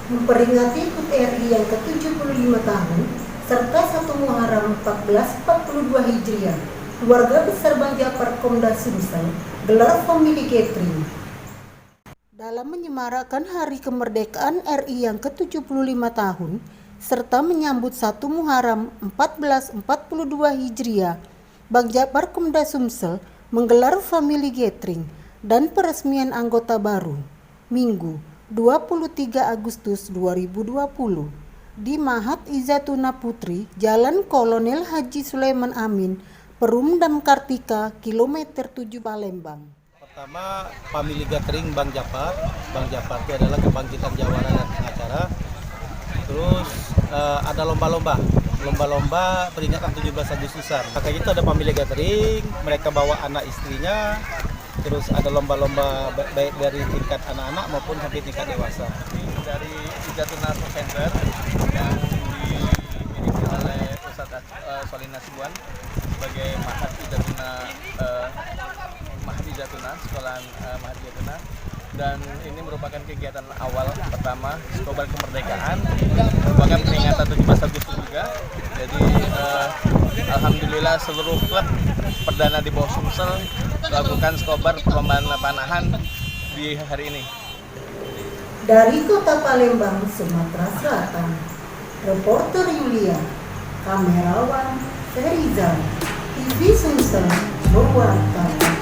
memperingati HUT RI yang ke-75 tahun serta 1 Muharram 1442 Hijriah, keluarga besar Bang Japar Komda Sumsel gelar family gathering. Dalam menyemarakan Hari Kemerdekaan RI yang ke-75 tahun serta menyambut 1 Muharram 1442 Hijriah, Bang Japar Komda Sumsel menggelar family gathering dan peresmian anggota baru Minggu 23 Agustus 2020 di Mahat Izzatuna Putri, Jalan Kolonel Haji Sulaiman Amin, Perum Damkartika, kilometer 7 Palembang. Pertama, family gathering Bang Japar. Bang Japar itu adalah kebangkitan jawara dan pengacara. Terus ada lomba-lomba peringatan 17 Agustusan. Maka itu ada family gathering, mereka bawa anak istrinya. Terus ada lomba-lomba baik dari tingkat anak-anak maupun sampai tingkat dewasa. Dari Izzatuna Center yang dimiliki oleh Ustadz Solin Nasibuan sebagai Mahat Izzatuna, sekolahan Mahat Izzatuna, dan ini merupakan kegiatan awal pertama Skobar Kemerdekaan, merupakan peringatan 17 Agustus juga. Jadi alhamdulillah seluruh klub perdana di bawah Sumsel melakukan Skobar perlombaan panahan di hari ini. Dari Kota Palembang, Sumatera Selatan, reporter Yulia, kamerawan Ferizal, TV Sumsel, mewakili.